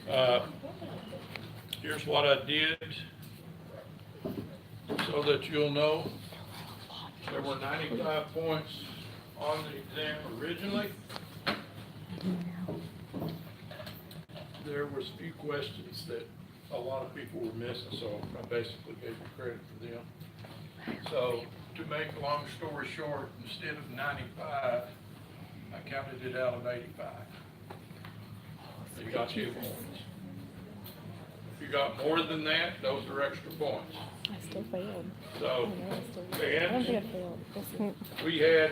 Uh, Here's what I did so that you'll know. There were 95 points on the exam originally. There was a few questions that a lot of people were missing, so I basically gave you credit for them. So to make a long story short, instead of 95, I counted it out of 85. You got 2 points. If you got more than that, those are extra points. I still failed. So, I don't think I failed. we had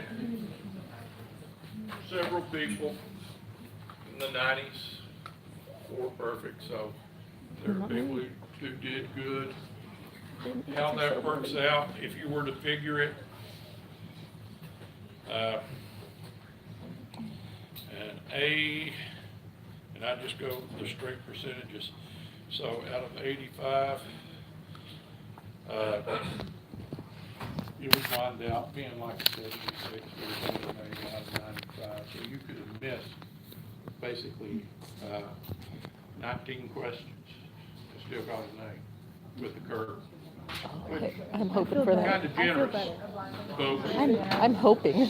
several people in the 90s who were perfect, so there are people who did good. How that works out, if you were to figure it, an A, and I just go the straight percentages. So out of 85, it would wind out being like a 76 or something out of 95. So you could have missed basically 19 questions and still got an A with the curve. I'm hoping for that. Kind of generous, folks. I'm hoping.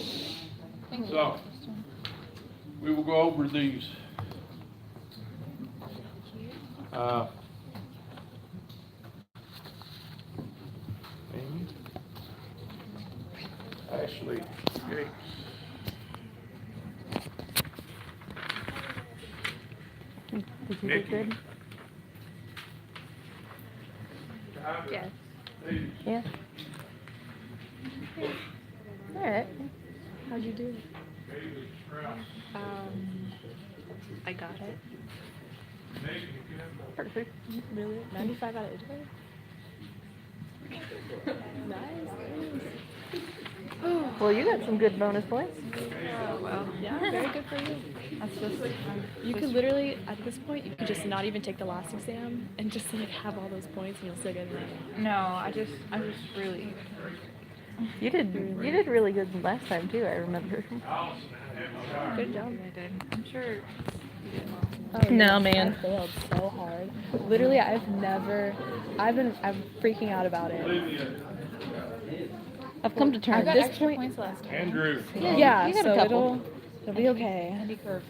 So, we will go over these. Amy, Ashley, Gates. Did you do Nikki. good? Tyler, Yes. Steve, Yeah. All right. How'd you do? Bailey, Strauss, I got it. Megan, Campbell. Perfect. Really? 95 out of 85? Nice. Well, you got some good bonus points. Oh, well. Yeah, very good for you. That's just, You could literally, at this point, you could just not even take the last exam and just like have all those points and you'll still get an A. no, I just really, You did really good last time too, I remember. Good job. I did. I'm sure you did well. Oh, No, yeah, man. I failed so hard. Literally, I'm freaking out about it. I've come to I terms. got this extra point- points last time. Andrew. Yeah, you had a so couple. it'll be okay. Andy curved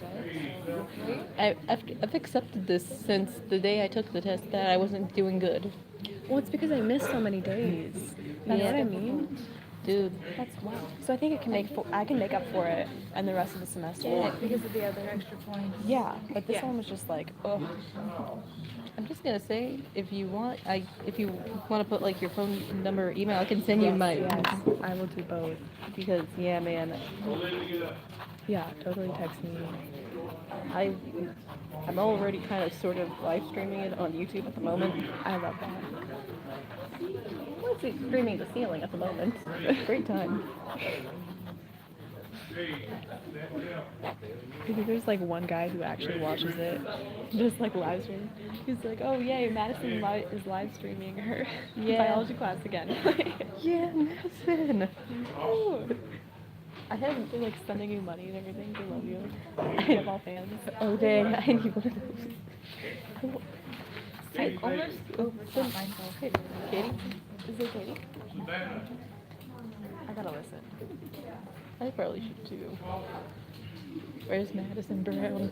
it. I've accepted this since the day I took the test that I wasn't doing good. Well, it's because I missed so many days. You know what I mean? Dude, That's why. So I think I can make up for it in the rest of the semester. Because of the other extra points. Yeah, but this Yeah. one was just like, ugh. I'm just gonna say if you want to put like your phone number or email, I can send you my Yes, I will do both. because yeah, man, Yeah, totally text me. I'm already kind of sort of live streaming it on YouTube at the moment. I love that. Well, it's streaming the ceiling at the moment. Great time. There's like one guy who actually watches it, just like live stream. He's like, "Oh yay, Madison is live streaming her biology class again." Yeah, Madison. Ooh. I haven't. They're like sending you money and everything. They love you. They have all fans. Oh dang, I need one of those. I almost overshot myself. Katie? Is it Katie? I gotta listen. I probably should too. Where's Madison Brown?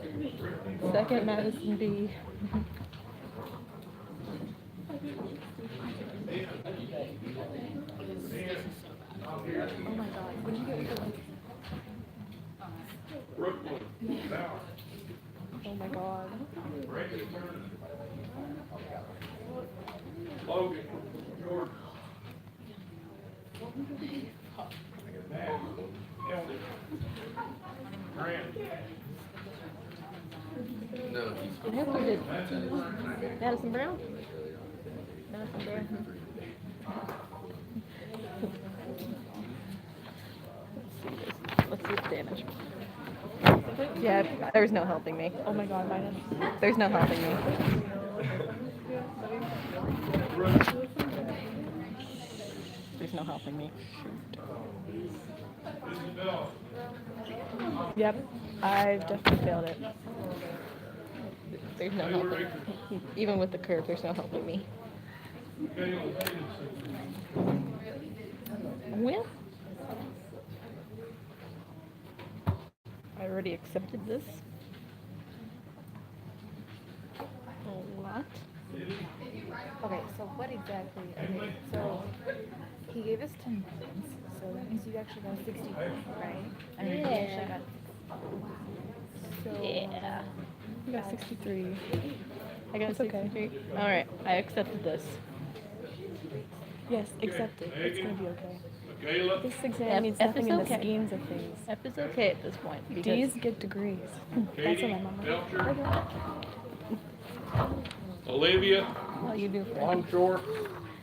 Second Madison B. Oh my god. When you get the Brooklyn, Bauer, Oh my god. Brandon Turner, Logan, Jordan. Matt, Elder, Grant. I hope we did. Madison Brown? Madison Brown. Let's see the damage. Yeah, there's no helping me. Oh my god, mine is. There's no helping me. There's no helping me. Yep, I've definitely failed it. There's no helping. Even with the curve, there's no helping me. Well, I already accepted this. A lot. Okay, so what exactly? Okay, so he gave us 10 points, so that means you actually got 60 points, right? I mean, he actually Yeah. got. So, Yeah. You got 63. I got It's okay. 63. All right, I accepted this. Yes, accept it. It's gonna be okay. Michaela, This exam F- means F nothing is in okay. the schemes of things. F is okay at this point. Because D's get degrees. That's what my mom Belcher, wrote. Olivia, well, you do. Longshore,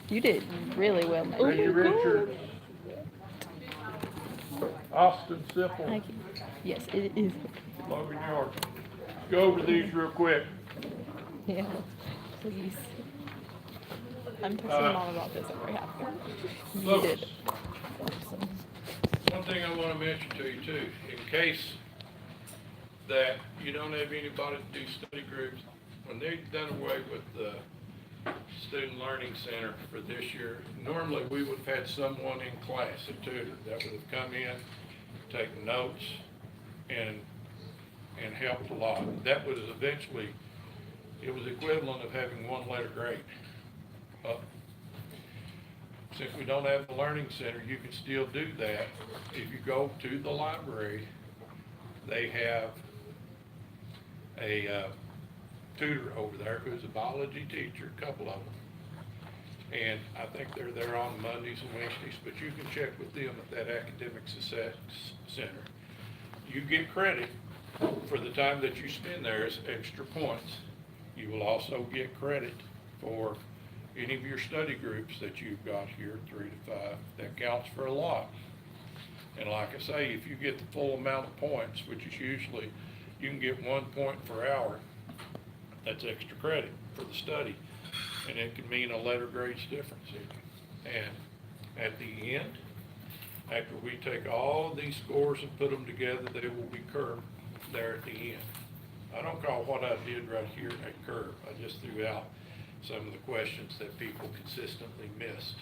You did really well, Mike. Reggie Richards, Austin I Sipple, can, yes, it is. Logan York. Go over these real quick. Yeah. Please. I'm texting mom about this every half hour. You Folks, did. one thing I want to mention to you too, in case that you don't have anybody to do study groups, when they've done away with the Student Learning Center for this year, normally we would have had someone in class, a tutor, that would have come in, taken notes, and helped a lot. That was eventually, it was equivalent of having one letter grade. Since we don't have the Learning Center, you can still do that. If you go to the library, they have a tutor over there who's a biology teacher, a couple of them. And I think they're there on Mondays and Wednesdays, but you can check with them at that Academic Success Center. You get credit for the time that you spend there as extra points. You will also get credit for any of your study groups that you've got here, 3 to 5. That counts for a lot. And like I say, if you get the full amount of points, which is usually, you can get 1 point per hour, that's extra credit for the study. And it can mean a letter grade's difference. And at the end, after we take all these scores and put them together, they will be curved there at the end. I don't call what I did right here a curve. I just threw out some of the questions that people consistently missed.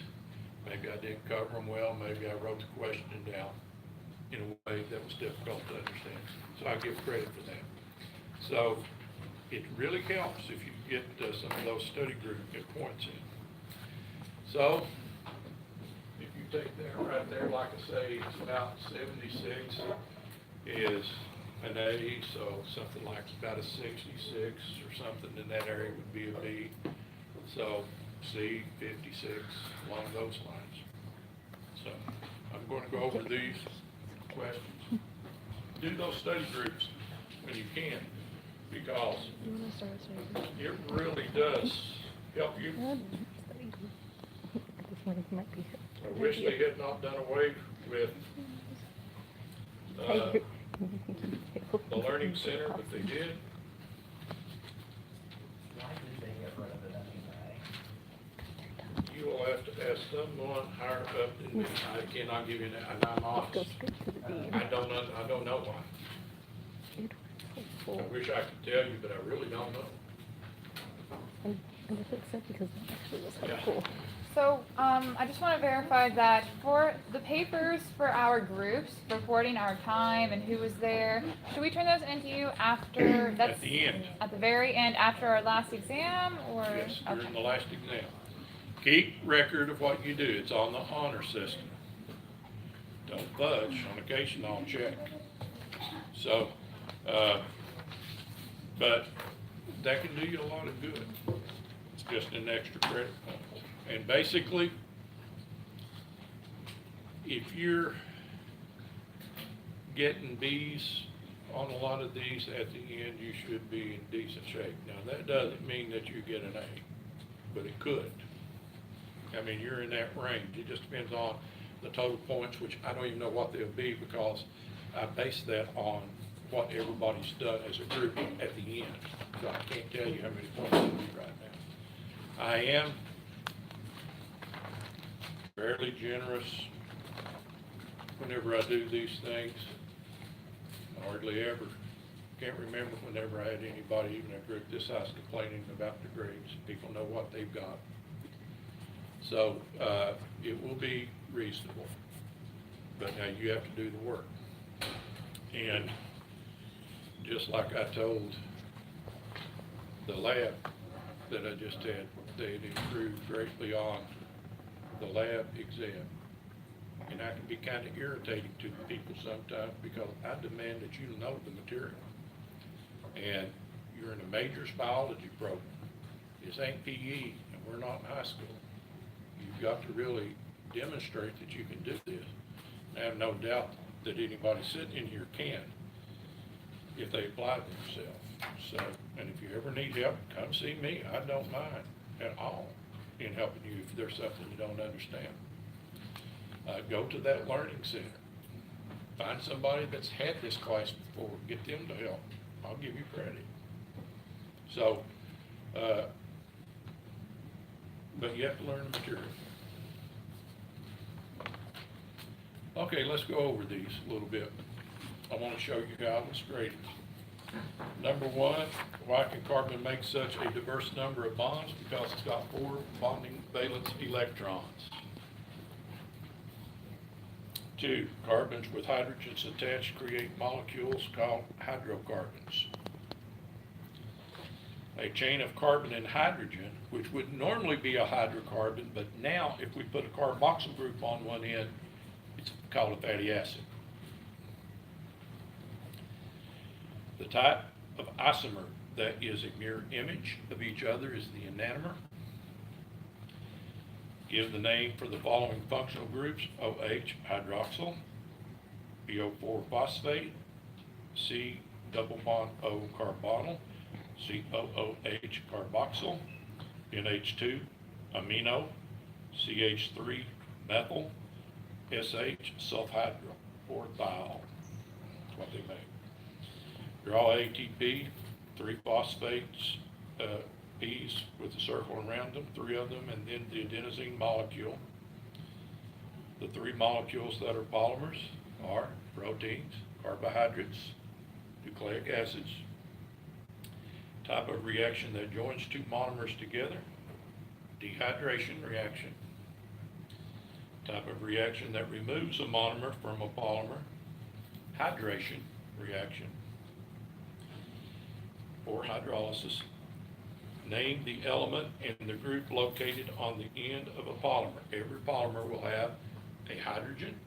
Maybe I didn't cover them well, maybe I wrote the question down in a way that was difficult to understand. So I give credit for that. So it really helps if you get some of those study group get points in. So if you take that right there, like I say, it's about 76 is an A, so something like about a 66 or something in that area would be a B. So C, 56, along those lines. So I'm going to go over these questions. Do those study groups when you can, because You wanna start with it really does help you. This one might be. I wish they had not done away with the Learning Center, but they did. You will have to ask someone higher up than me. I cannot give you that, and I'm Go honest. straight to the dean. I don't know why. I wish I could tell you, but I really don't know. And I just accept because that actually was Yeah. helpful. So, I just want to verify that for the papers for our groups, reporting our time and who was there, should we turn those into you after, that's At the end, at the very end, after our last exam, or? yes, Okay. during the last exam. Keep record of what you do. It's on the honor system. Don't fudge. On occasion, I'll check. So, but that can do you a lot of good. It's just an extra credit point. And basically, if you're getting B's on a lot of these, at the end, you should be in decent shape. Now, that doesn't mean that you get an A, but it could. I mean, you're in that range. It just depends on the total points, which I don't even know what they'll be, because I base that on what everybody's done as a group at the end. So I can't tell you how many points it'll be right now. I am fairly generous whenever I do these things. Hardly ever can't remember whenever I had anybody, even a group this size, complaining about the grades. People know what they've got. So, it will be reasonable, but now you have to do the work. And just like I told the lab that I just had, they had improved greatly on the lab exam. And I can be kind of irritating to the people sometimes because I demand that you know the material. And you're in a majors biology program. This ain't PE, and we're not in high school. You've got to really demonstrate that you can do this. And I have no doubt that anybody sitting in here can, if they apply themselves. So, and if you ever need help, come see me. I don't mind at all in helping you if there's something you don't understand. Go to that learning center. Find somebody that's had this class before. Get them to help. I'll give you credit. So, but you have to learn the material. Okay, let's go over these a little bit. I want to show you how it's graded. Number one, why can carbon make such a diverse number of bonds? Because it's got 4 bonding valence electrons. 2, carbons with hydrogens attached create molecules called hydrocarbons. A chain of carbon and hydrogen, which would normally be a hydrocarbon, but now if we put a carboxyl group on one end, it's called a fatty acid. The type of isomer that is a mirror image of each other is the enantiomer. Give the name for the following functional groups: OH hydroxyl, BO4 phosphate, C double bond O carbonyl, COOH carboxyl, NH2 amino, CH3 methyl, SH sulfhydryl or thiol. That's what they make. Draw ATP, 3 phosphates, P's with a circle around them, 3 of them, and then the adenosine molecule. The 3 molecules that are polymers are proteins, carbohydrates, nucleic acids. Type of reaction that joins 2 monomers together, dehydration reaction. Type of reaction that removes a monomer from a polymer, hydration reaction. Or hydrolysis. Name the element and the group located on the end of a polymer. Every polymer will have a hydrogen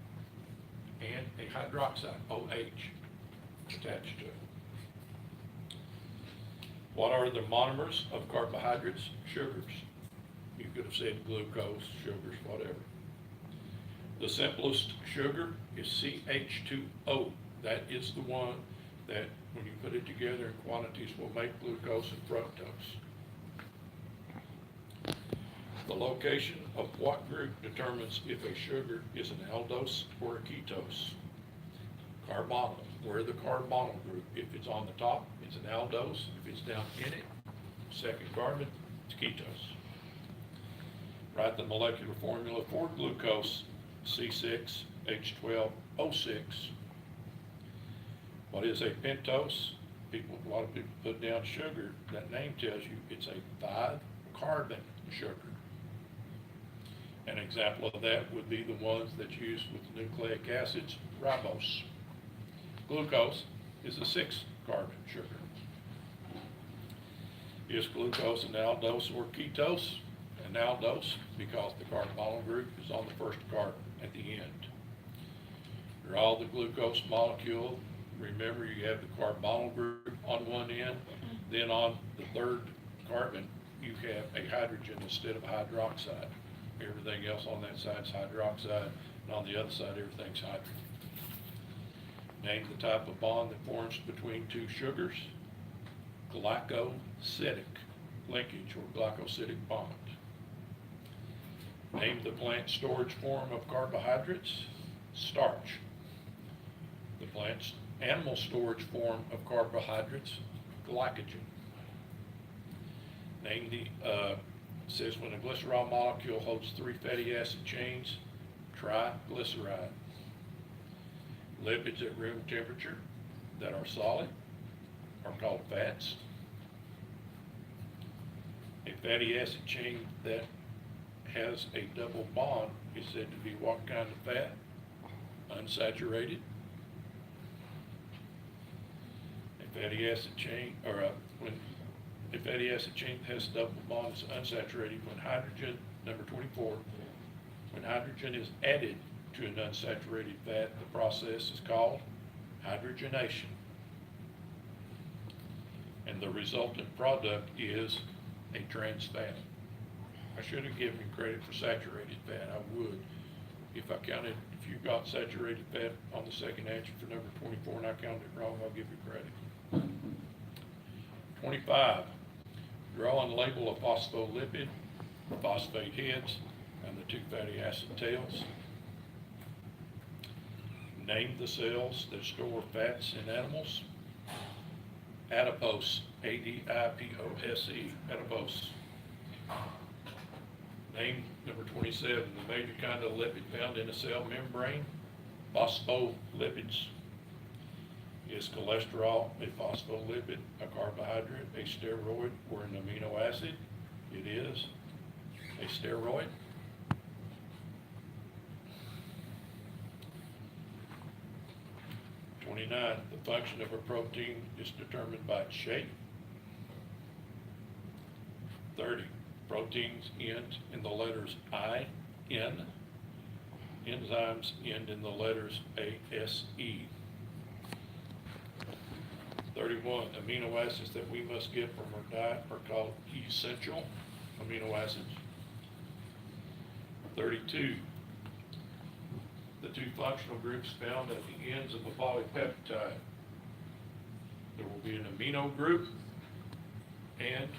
and a hydroxide, OH, attached to it. What are the monomers of carbohydrates? Sugars. You could have said glucose, sugars, whatever. The simplest sugar is CH2O. That is the one that, when you put it together in quantities, will make glucose and fructose. The location of what group determines if a sugar is an aldose or a ketose? Carbonyl. Where the carbonyl group? If it's on the top, it's an aldose. If it's down in it, second carbon, it's ketose. Write the molecular formula for glucose, C6H12O6. What is a pentose? A lot of people put down sugar. That name tells you it's a 5-carbon sugar. An example of that would be the ones that's used with nucleic acids, ribose. Glucose is a 6-carbon sugar. Is glucose an aldose or ketose? An aldose because the carbonyl group is on the first carbon at the end. Draw the glucose molecule. Remember, you have the carbonyl group on one end, then on the third carbon, you have a hydrogen instead of hydroxide. Everything else on that side is hydroxide, and on the other side, everything's hydrogen. Name the type of bond that forms between 2 sugars. Glycosidic linkage or glycosidic bond. Name the plant storage form of carbohydrates. Starch. The plant's animal storage form of carbohydrates. Glycogen. Name the, says when a glycerol molecule holds 3 fatty acid chains, triglyceride. Lipids at room temperature that are solid, are called fats. A fatty acid chain that has a double bond is said to be what kind of fat? Unsaturated. A fatty acid chain, or when a fatty acid chain has a double bond is unsaturated when hydrogen, number 24, when hydrogen is added to an unsaturated fat, the process is called hydrogenation. And the resultant product is a trans fat. I should have given you credit for saturated fat. I would. If I counted, if you got saturated fat on the second answer for number 24 and I counted it wrong, I'll give you credit. 25. Draw and label a phospholipid, phosphate heads, and the two fatty acid tails. Name the cells that store fats in animals. Adipose, A-D-I-P-O-S-E, adipose. Name number 27, the major kind of lipid found in a cell membrane. Phospholipids. Is cholesterol a phospholipid, a carbohydrate, a steroid, or an amino acid? It is a steroid. The function of a protein is determined by its shape. 30. Proteins end in the letters I-N. Enzymes end in the letters A-S-E. 31. Amino acids that we must get from our diet are called essential amino acids. 32. The two functional groups found at the ends of a polypeptide. There will be an amino group and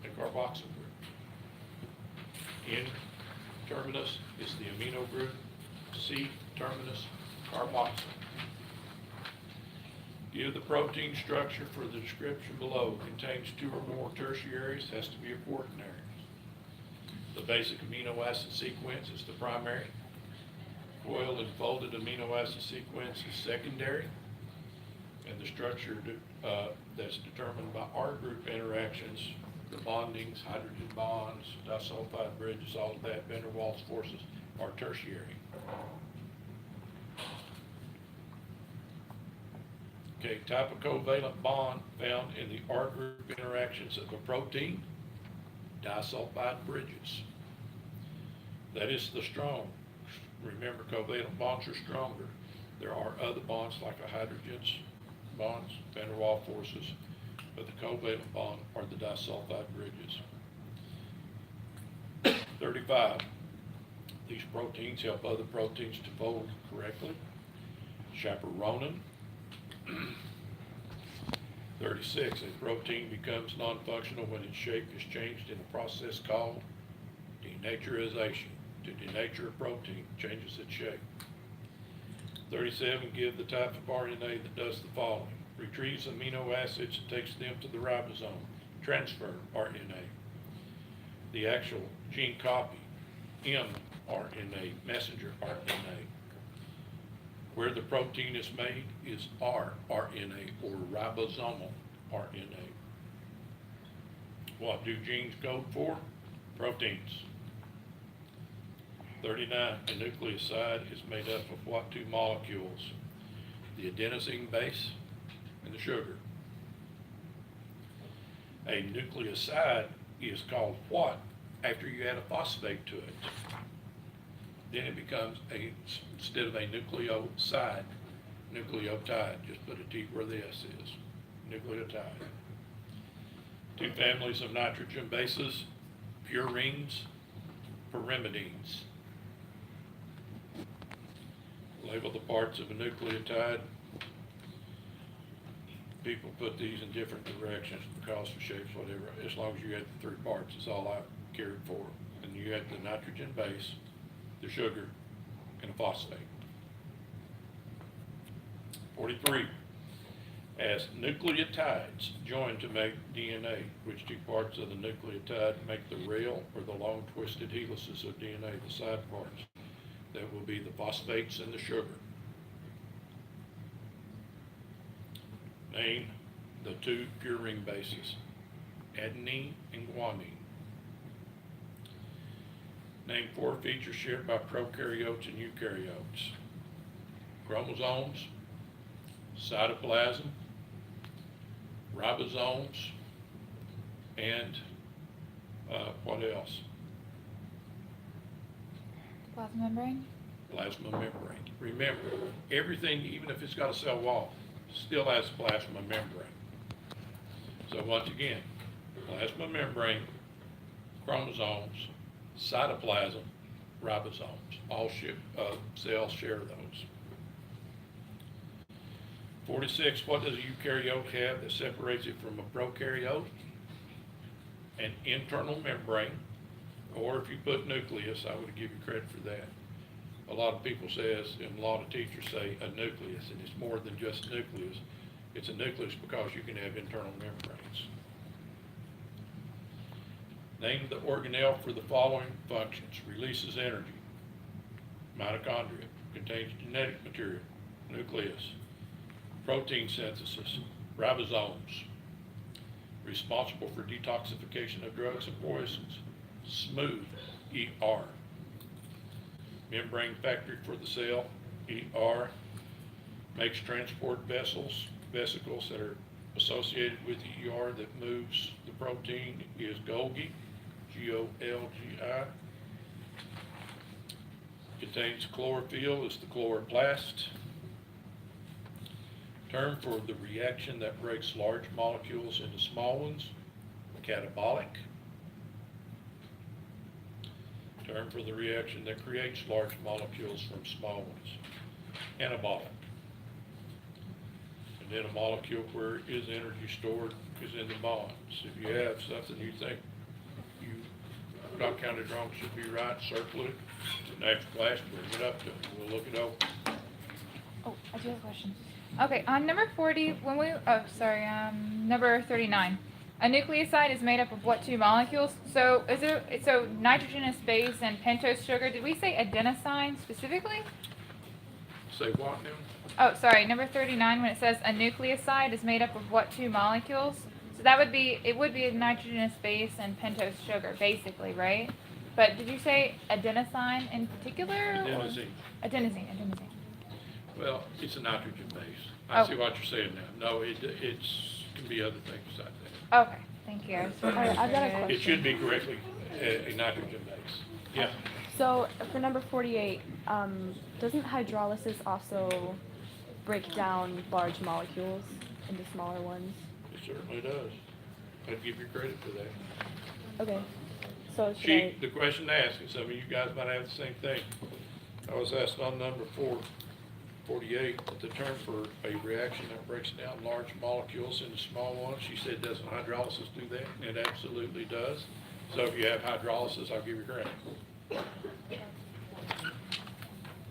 a carboxyl group. N terminus is the amino group, C terminus carboxyl. Give the protein structure for the description below. Contains two or more tertiaries, has to be a quaternary. The basic amino acid sequence is the primary. Coiled and folded amino acid sequence is secondary. And the structure that's determined by R group interactions, the bondings, hydrogen bonds, disulfide bridges, all of that, van der Waals forces, are tertiary. Okay, type of covalent bond found in the R group interactions of a protein, disulfide bridges. That is the strong. Remember, covalent bonds are stronger. There are other bonds like the hydrogens bonds, van der Waals forces, but the covalent bond are the disulfide bridges. 35. These proteins help other proteins to fold correctly. Chaperonin. 36. A protein becomes non-functional when its shape is changed in a process called denaturization. To denature a protein, changes its shape. 37. Give the type of RNA that does the following. Retrieves amino acids and takes them to the ribosome. Transfer RNA. The actual gene copy, mRNA, messenger RNA. Where the protein is made is rRNA, or ribosomal RNA. What do genes code for? Proteins. 39. A nucleoside is made up of what two molecules? The adenosine base and the sugar. A nucleoside is called what after you add a phosphate to it? Then it becomes instead of a nucleoside, nucleotide. Just put a T where the S is. Nucleotide. Two families of nitrogen bases, purines, pyrimidines. Label the parts of a nucleotide. People put these in different directions because of shapes, whatever. As long as you add the three parts, it's all I cared for. And you add the nitrogen base, the sugar, and a phosphate. 43. As nucleotides join to make DNA, which two parts of the nucleotide make the rail or the long twisted helices of DNA, the side parts? That will be the phosphates and the sugar. Name the two purine bases, adenine and guanine. Name 4 features shared by prokaryotes and eukaryotes. Chromosomes, cytoplasm, ribosomes, and what else? Plasma membrane? Plasma membrane. Remember, everything, even if it's got a cell wall, still has plasma membrane. So once again, plasma membrane, chromosomes, cytoplasm, ribosomes, all cells share those. 46, what does a eukaryote have that separates it from a prokaryote? An internal membrane, or if you put nucleus, I would give you credit for that. A lot of people says, and a lot of teachers say a nucleus, and it's more than just nucleus. It's a nucleus because you can have internal membranes. Name the organelle for the following functions. Releases energy. Mitochondria. Contains genetic material. Nucleus. Protein synthesis. Ribosomes. Responsible for detoxification of drugs and poisons. Smooth. ER. Membrane factory for the cell. ER. Makes transport vesicles that are associated with the ER that moves the protein is Golgi, Golgi. Contains chlorophyll is the chloroplast. Term for the reaction that breaks large molecules into small ones, catabolic. Term for the reaction that creates large molecules from small ones, anabolic. And then a molecule where is energy stored is in the bonds. If you have something you think you got counted wrong, should be right, circle it. Next class, bring it up to me. We'll look it over. Oh, I do have a question. Okay, on number 40, number 39. A nucleoside is made up of what 2 molecules? So nitrogen is base and pentose sugar. Did we say adenosine specifically? Say what now? Oh, sorry, number 39, when it says a nucleoside is made up of what 2 molecules? So that would be, it would be a nitrogenous base and pentose sugar, basically, right? But did you say adenosine in particular? Adenosine. Adenosine. Well, it's a nitrogen base. I Oh. see what you're saying now. No, it can be other things besides that. Okay, thank you. Alright, I've got a It question. should be correctly a nitrogen base. Yeah, So for number 48, doesn't hydrolysis also break down large molecules into smaller ones? it certainly does. I'd give you credit for that. Okay. So should The question asked, and some of you guys might have the same thing. I was asked on number 48, the term for a reaction that breaks down large molecules into small ones. She said, doesn't hydrolysis do that? And it absolutely does. So if you have hydrolysis, I'll give you credit.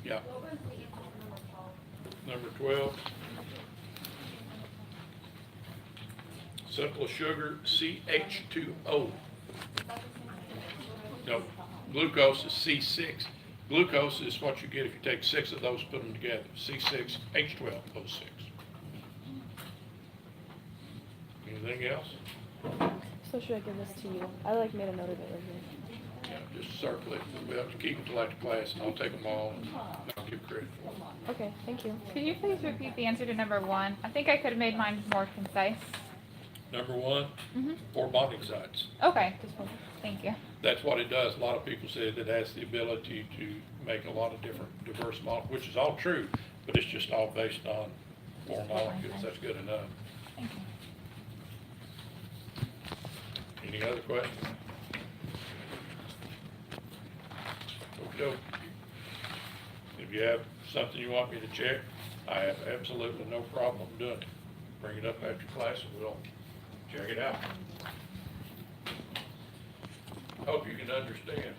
Yeah. Number 12. Simple sugar, CH2O. No, glucose is C6. Glucose is what you get if you take 6 of those, put them together. C6H12O6. Anything else? so should I give this to you? I made a note of it right here. Yeah, just circle it. We'll have to keep it till after class, and I'll take them all, and I'll give credit for them. Okay, thank you. Could you please repeat the answer to number 1? I think I could have made mine more concise. Number 1, 4 bonding sites. Okay, thank you. That's what it does. A lot of people say that it has the ability to make a lot of different diverse molecules, which is all true, but it's just all based on 4 molecules. That's good enough. Thank you. Any other questions? Okay. If you have something you want me to check, I have absolutely no problem doing it. Bring it up after class and we'll check it out. Hope you can understand.